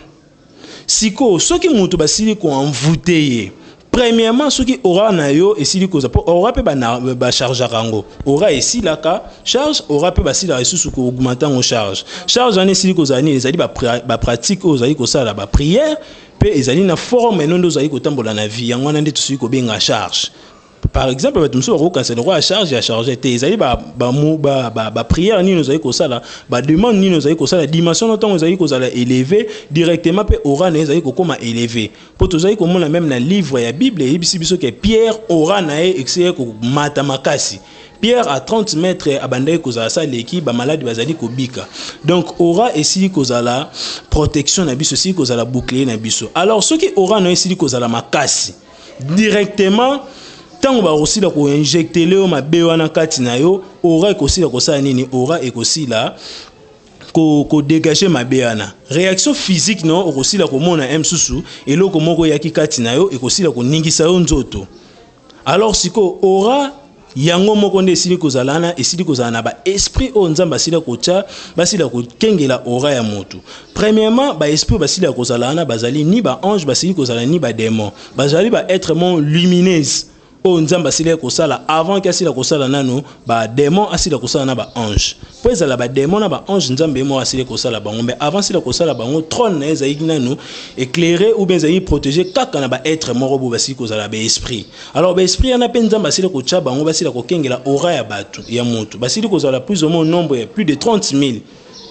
siko soki mutu basili ko envoûter ye premièrement ce qui aura na yo esili koza aura pe ba charge rango aura ici la ka charge aura pe basila resusu ko augmenter en charge en esili koza ni ezali ba pratique ozali ko sala ba prière pe ezali na forme nondo ozali ko tambola na vie yango na nde tosili ko benga charge. Par exemple, bato muso ko kanse roi à charger te ezali ba prière ni nous ayi ko sala ba demande ni nous ayi ko sala dimension no temps ayi ko sala élevé directement pe aura na ayi ko koma élevé po to ayi ko mona même na livre ya Bible et biso que Pierre aura na exé ko mata makasi Pierre à 30 mètres abandé ko za sa leki ba malade bazali ko bika donc aura esili ko zala protection na biso si ko zala bouclier na biso alors ce qui aura na esili ko zala makasi directement tant ba aussi la ko injecter le ma be wana kati na yo aura ekosi la ko sa nini aura ekosi la ko dégager ma be wana réaction physique non aussi la ko mona msusu eloko moko yaki kati na yo ekosi la ko ningisa yo nzoto alors siko aura yango moko nde esili kozalana esili kozalana ba esprit o nzamba sila kocha basila ko kengela aura ya moto premièrement ba esprit basila kozalana bazali ni ba ange basili kozalana ni ba démon bazali ba être mon lumineuse o nzamba sila kosala avant que asila kosala nano ba démon asila kosala na ba ange pues la ba démon na ba ange nzambe mo asila kosala bango mais avant sila kosala bango trône na ezali nano éclairé ou bien ezali protégé kaka na ba être morobo basili kozala ba esprit alors ba esprit yana pe nzamba asila kocha bango basila kokengela aura ya bato ya moto basili kozala plus ou moins nombre ya plus de 30 000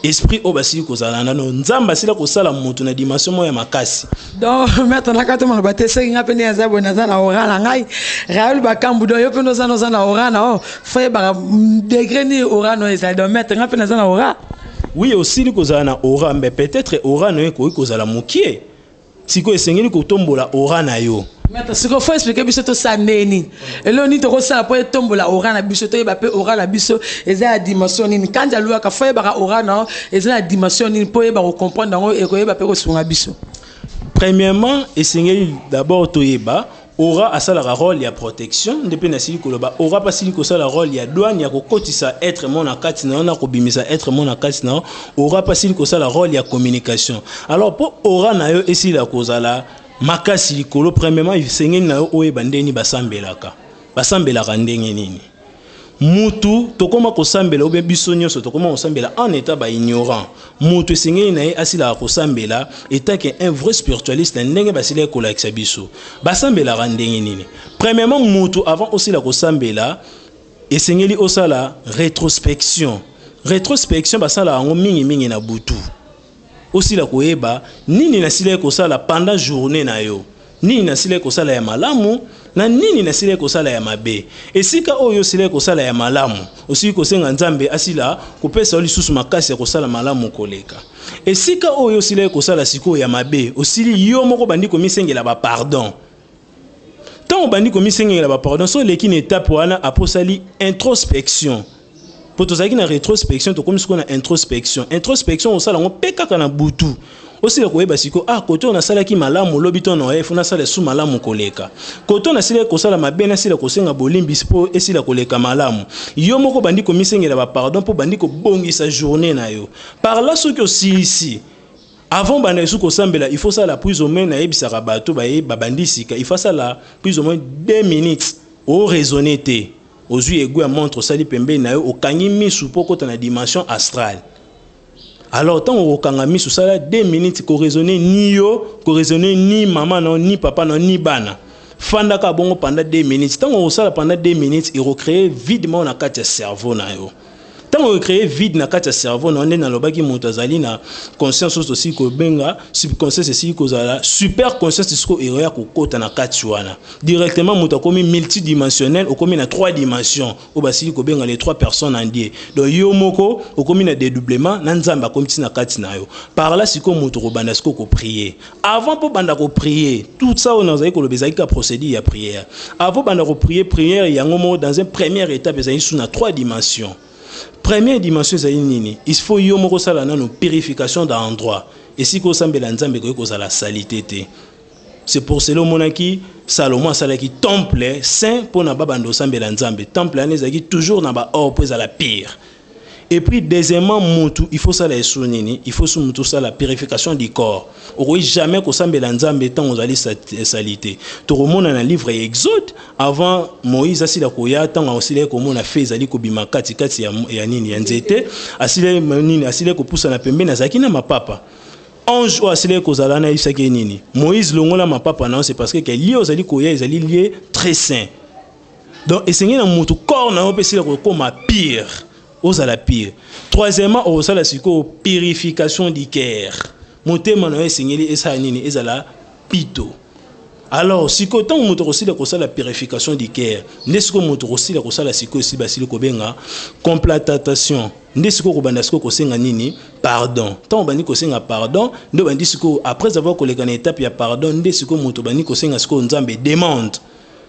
esprit o basili kozala nano nzamba sila kosala moto na dimension mo ya makasi donc maintenant quand on va tester nga pene za bona za na aura na ngai Raoul bakambu do yo pene za no za na aura na o fa ba degré ni aura no eza do mettre nga pene za na aura oui aussi li kozala na aura mais peut-être aura no ko kozala mokie siko esengeli ko tombola aura na yo Maître, ce qu'il faut expliquer, c'est que ça n'est ni. Et là, on dit que ça peut tomber la aura na biso, tu peux aura la biso, et ça la dimension ni. Quand tu as l'oua, quand faut y aura non, et ça la dimension ni pour y comprendre dans et que y va sur la biso. Premièrement, essayer d'abord toyeba. Aura a ça la rôle ya protection depuis na sili koloba aura pas sili ko ça la rôle ya douane ya ko kotisa être mon akati na on ko bimisa être mon akati na aura pas sili ko ça la rôle ya communication. Alors pour aura na yo esi la kozala makasi likolo premièrement sengeni na yo oyeba ndeni basambelaka ndenge nini mutu tokoma kosambela obe biso nyonso tokoma kosambela en état ba ignorant mutu sengeni na ye asila kosambela état que un vrai spiritualiste ndenge basila ko lakisa biso basambela ndenge nini. Premièrement mutu avant aussi la kosambela esengeli osala rétrospection basala ngo mingi na butu aussi la koyeba nini nasila kosala pendant journée na yo nini nasila kosala ya malamu na nini nasila kosala ya mabe esika oyo sila kosala ya malamu aussi kosenga nzambe asila kopesa lisusu makasi ya kosala malamu koleka esika oyo sila kosala siko ya mabe osili yo moko bandi komisengela ba pardon tant bandi komisengela ba pardon so leki na étape wana aposali introspection. Pour tout ça qui na rétrospection to comme ce qu'on a introspection au sala on peka kana butu aussi la koyeba siko koto na sala ki malamu lobito no funa sala su malamu koleka koto na sila ko sala mabena sila ko senga bolimbi spo esila koleka malamu yo moko bandi ko misengela ba pardon pour bandi ko bongisa journée na yo par là ce que ici avant bana su ko sambela il faut ça la plus ou moins na yebisa bato ba bandi sika il faut ça la plus ou moins 2 minutes au raisonner té Ozui ego montre sali pembe na yo okangi misu poko ta na dimension astrale. Alors tant okanga misu sala 2 minutes ko raisonner ni yo, ko raisonner ni maman non, ni papa non, ni bana. Fanda ka bongo pendant 2 minutes. Tant on sala pendant 2 minutes et recréer videment na kati ya cerveau na yo. Tant on recréer vide na kati ya cerveau na on na lobaki mutazali na conscience aussi ko benga subconscious aussi ko zala super conscious ko eroya ko kota na kati wana. Directement mutakomi multidimensionnel okomi na 3 dimensions o basili ko benga les 3 personnes en Dieu. Donc yo moko okomi na dédoublement na nzamba komi na kati na yo. Par là siko mutu ko banda ko prier. Avant pour banda ko prier, tout ça on a ko lobeza ka procéder ya prière. Avant banda ko prière yango mo dans une première étape ezali sous na 3 dimensions. Première dimension c'est nini il faut yo moko sala na no purification d'endroit et si ko sambela nzambe ko sala salité té c'est pour cela monaki Salomon sala ki temple saint pour na babando sambela nzambe temple anezaki toujours na ba or pour la pire. Et puis deuxièmement mutu il faut ça la nini il faut mutu ça la purification du corps oui jamais ko sambela nzambe tant on allait salité to remona na livre Exode avant Moïse asila koya tant aussi les ko mona fait zali ko bima kati ya nini ya nzete asile nini asile ko poussa na pembe na zaki na mapapa ange o asile ko zala na isaki nini Moïse longola mapapa non c'est parce que lié aux ali koya ils ali lié très saint donc essayer na mutu corps na opesila ko koma pire aux à la pire. Troisièmement, au la purification du cœur. Monter mon seigneur et ça nini et la pito. Alors, si quand on montre aussi la purification du cœur, n'est-ce qu'on montre aussi la siko aussi basile ko benga complétation. N'est-ce qu'on bandasko ko senga nini pardon. Tant bani ko senga pardon, ndo bandi siko après avoir collé une étape ya pardon, n'est-ce qu'on montre bani ko senga sko nzambe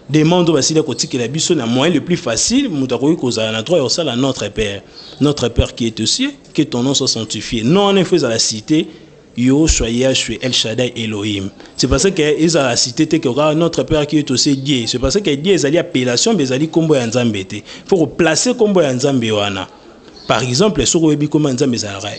demande basile kotiki la biso na moyen le plus facile mutakoyi kozala na droit osala notre père qui est aux cieux, que ton nom soit sanctifié. Non en effet à la cité yo soyez El Shaddai Elohim. C'est parce que ils à la cité que notre père qui est aux cieux Dieu. C'est parce que Dieu ezali appellation bezali kombo ya nzambe te. Faut replacer kombo ya nzambe wana. Par exemple, si vous avez dit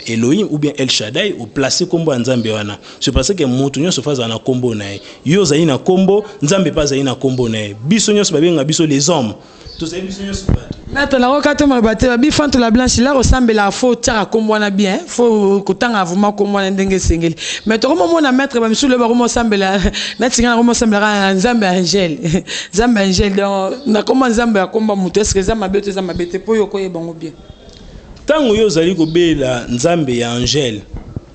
Elohim ou bien El Shaddai, ou placer combo en Nzambe wana. C'est parce que montunyo se fasse na combo na. Yo zayi na combo, Nzambe pas zayi na combo na. Bisonyo se babenga biso les hommes. Tous ces bisonyo se battent. Maintenant, la roca tombe battre, bifante la blanche là ressemble la faut tira combo na bien, faut kotanga vraiment combo na ndenge sengeli. Mais to moment na mettre ba misu le ba romo semble la na tinga romo semble la Nzambe angel. Nzambe angel donc na comment Nzambe ya komba mutu est-ce que Nzambe bete po yoko ye bango bien. Tango yo zali kobela nzambe ya angel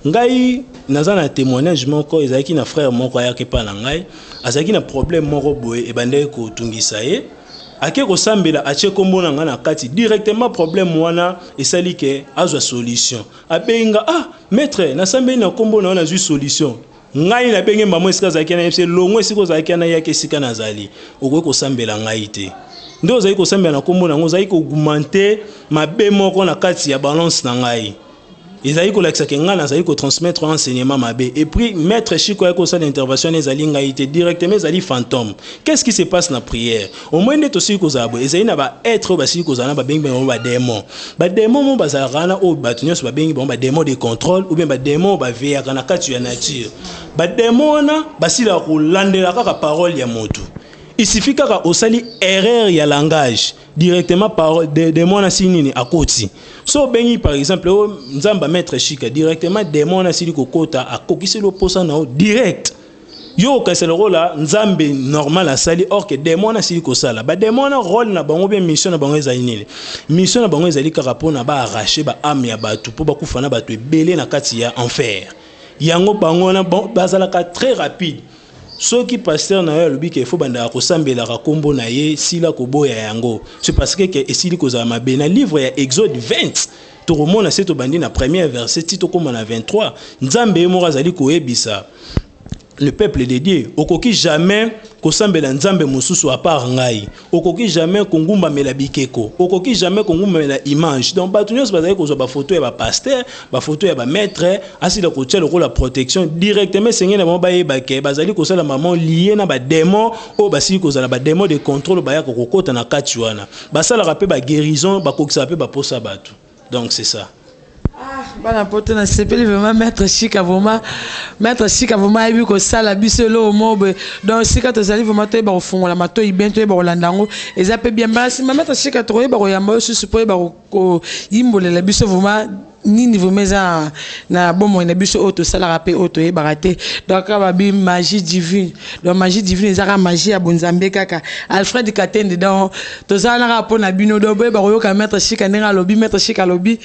ngai naza na témoignage moko ezalaki na frère moko ayaki pa na ngai azalaki na problème moko boye ebandaki kotungisa ye ake kosambela atie kombo na ngai na kati directement problème wana esali ke azwa solution abenga maître nasambeli na kombo na wana azwi solution ngai na benge mbamo esika zaki na yebse longo esiko zaki na yake esika na zali okoki kosambela ngai te nde ozali kosambela na kombo nango ozali koaugmente mabe moko na kati ya balance na ngai ezali kolakisa ke ngai nazali kotransmettre enseignement mabe et puis maître Chiko ya kosala intervention ezali ngai te directement ezali fantôme. Qu'est-ce qui se passe na prière au moins nde tosili kozala boye ezali na baêtre basili kozala na babengi bango badémon mo bazalaka na oyo bato nyonso babengi bango badémon de contrôle ou bien badémon baveyaka na kati ya nature badémon wana basilaka kolandela kaka parole ya motu. Il suffit kaka osali erreur ya langage directement parole démon na sinini akoti so bengi par exemple nzamba maître Chika directement démon na sili kokota akokisi lo posa na direct yo kasela rola nzambe normal asali or que démon na sili kosala ba démon na rôle na bango bien mission na bango ezali nini mission na bango ezali kaka pona ba arracher ba âme ya batu po ba kufana batu ebele na kati ya enfer yango bango na bazalaka très rapide. Ce qui pasteur na yo lobi ke faut banda ko sambela ka kombo na ye sila ko boya yango c'est parce que esili ko za mabe na livre ya Exode 20 to remona seto bandi na premier verset tito comme na 23 nzambe mo razali ko ebisa le peuple de Dieu okoki jamais kosambela nzambe mususu à part ngai okoki jamais kongumba mela bikeko okoki jamais kongumba mela image donc batu nyos bazali ko zo ba photo ya ba pasteur ba photo ya ba maître asila ko tshela ko la protection directement sengé na ba yeba ke bazali ko sala maman lié na ba démon o basili ko zala ba démon de contrôle ba ya ko kokota na kati wana basala rapé ba guérison ba kokisa pe ba posa batu donc c'est ça. Bana poto na sepeli vraiment maître Chika vraiment ayebi ko sala biselo mobe donc sika tozali vraiment to ba kofungola mato ibento ba kolandango eza pe bien basi maître Chika to ba koyamba susu po ba ko yimbolela biso vraiment nini vraiment na bomo na biso auto sala rapé auto e baraté donc babi magie divine donc magie divine ezaka magie ya bonzambe kaka Alfred Katende donc tozala na rapport na bino do ba koyoka maître Chika ndenga lobi maître Chika lobi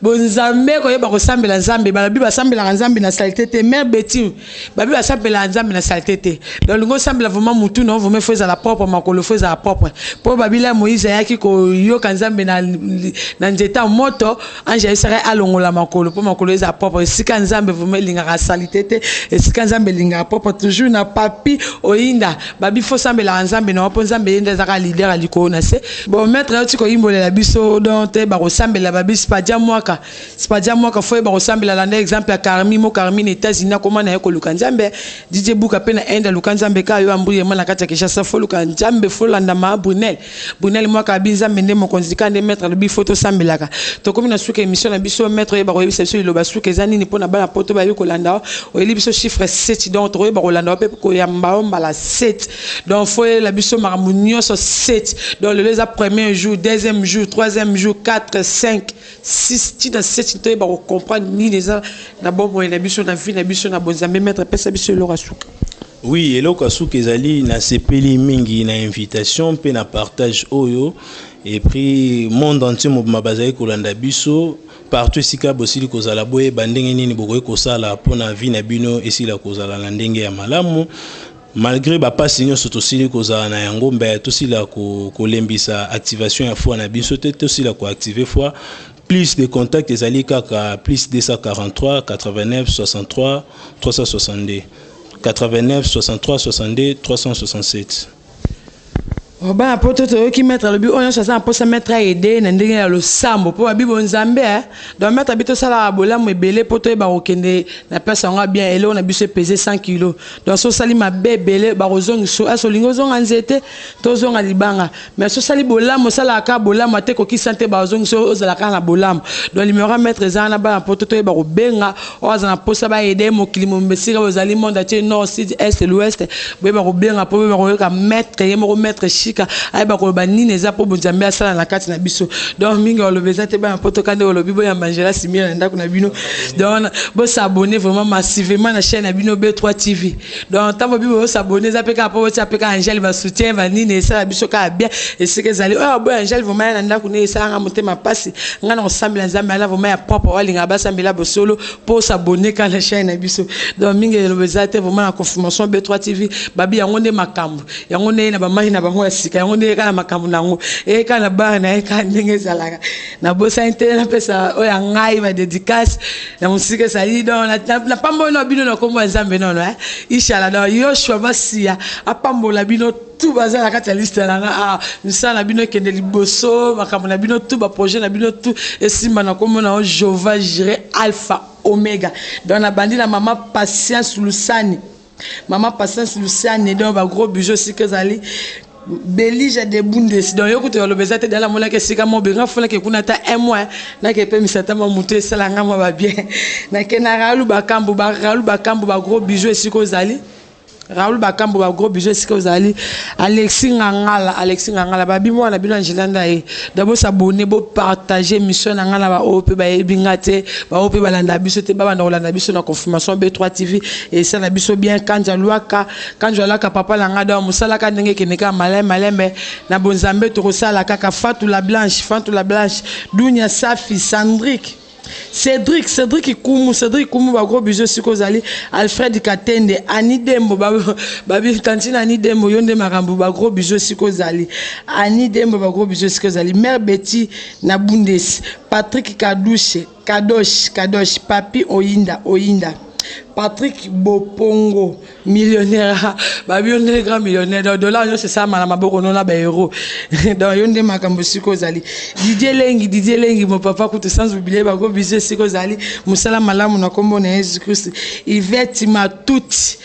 bonzambe ko yeba ko sambela nzambe babi basambela nzambe na saleté te mère Betty babi basambela nzambe na saleté te donc ngo sambela vraiment mutu non vraiment faut la propre makolo faut la propre po babi la Moïse yaki ko yoka nzambe na nzeta moto anja isara longola makolo po makolo eza propre sika nzambe vraiment lingaka salité te sika nzambe lingaka propre toujours na papi oinda babi fo sambela nzambe na po nzambe yenda zaka leader aliko na se bon maître yoti ko imbolela biso donc te ba ko sambela babi spadia mwaka fo ba ko sambela la exemple ya Karmi mo Karmi na États-Unis comment na ko luka nzambe DJ Buka pe na enda luka nzambe ka yo ambuye mona kata ke chassa fo luka nzambe fo landa ma Brunel mwaka binzambe nde mo konzika nde maître le bi photo sambelaka to comme na suka émission na biso maître yeba ko biso le basu kezani ni pona bana poto ba yiko landa o eli biso chiffre 7 donc to yeba ko landa pe ko yamba on bala 7 donc faut la biso maramunio so 7 donc le les premier jour deuxième jour troisième jour 4 5 6 ti dans 7 to yeba ko comprendre ni les na bon la biso na vie na biso na bonzambe maître pesa biso le rasuka. Oui, eloko asuka ezali na sepeli mingi na invitation pe na partage oyo et puis monde entier mo bazali kolanda biso partout sika bosili kozala boye bandenge nini bokoye kosala pona vie na bino esila kozala na ndenge ya malamu malgré ba pasi nyonso tosili kozala na yango mbe tosila kolembisa activation ya foi na biso te tosila ko activer foi plus de contacts ezali kaka plus 243 89 63 362 89 63 62 367. Oba poto to ki mettre le bi on ça ça pour se mettre à aider na ndenge ya lo sambo po ba bibo nzambe donc mettre bito sala bola mo ebele poto e ba okende na pesa nga bien ele on a biso peser 100 kg donc so sali ma bebele ba kozongi so asolingo zonga nzete to zonga libanga mais so sali bola mo sala ka bola mo te ko ki sante ba kozongi so ozala ka na bola donc limero mettre za na ba poto to e ba ko benga o za na posa ba aider mo kilimo mbesira ozali monde ati nord sud est l'ouest ba ko benga po ba ko ka mettre ye mo mettre ay ba ko ba nini za po bonzambe asala na kati na biso donc mingi olobeza te ba poto kande olobi bo ya mangela simia na ndako na bino donc bo s'abonner vraiment massivement na chaîne na bino B3 TV donc tamo bibo s'abonner za peka po tia peka Angel ba soutien ba nini ça biso ka bien et ce que zali oh bo Angel vraiment na ndako ne ça nga motema pasi nga na osambela nzambe ala vraiment ya propre walinga ba sambela bo solo po s'abonner ka na chaîne na biso donc mingi olobeza te vraiment na confirmation B3 TV babi yango nde makambo yango ne na ba mai na bango sika yango nde eka na makambo nango eka na bar na eka ndenge ezalaka na bosa interne na pesa oya ngai ba dédicace na musika sali donc na pambola bino na kombo nzambe nono inshallah donc Yoshua Masia apambola bino tout bazala kati ya liste na misala bino kende liboso makambo na bino tout ba projet na bino tout esimba na kombo na Jova Jiré Alpha Omega donc na bandi na mama Patience Lusani donc ba gros bijou si que zali Belija de Bundes donc yokuto yo lobezate dans la mola ke sika mo benga fola ke kuna ta un mois na ke pe misata ma mutu sala ngama ba bien na ke na Raoul Bakambu ba gros bijou si que zali Raoul Bakambu ba gros bijou si que zali Alexis Ngangala ba bimo na bino Angelanda e d'abord s'abonner bo partager mission na ngala ba OP ba ebingate ba OP ba landa biso te ba na landa biso na confirmation B3 TV et ça na biso bien quand Lwaka papa la ngada musala ka ndenge keneka malembe na bonzambe to kosala kaka Fatou la Blanche Dunia Safi Cédric Kumu ba gros bijou siko zali Alfred Katende Ani Dembo babi tantine Ani Dembo yonde makambo ba gros bijou siko zali Ani Dembo ba gros bijou siko zali Mère Betty na Bundes Patrick Kadosh Papi Oyinda Patrick Bopongo millionnaire babi on est grand millionnaire dollar c'est ça malama boko non la ba euro donc yonde makambo siko zali Didier Lengi mon papa coûte sans oublier ba go bisé siko zali musala malamu na kombo na Jésus Christ Yvette Matuti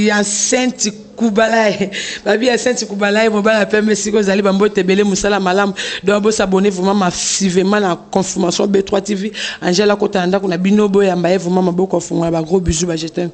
ya Sainte Kubalai babi ya Sainte Kubalai mo bala pembe siko zali bambo tebele musala malamu donc bo s'abonner vraiment massivement na confirmation B3 TV Angela Kotanda kuna binobo ya mbaye vraiment maboko fungwa ba gros bisous ba je t'aime.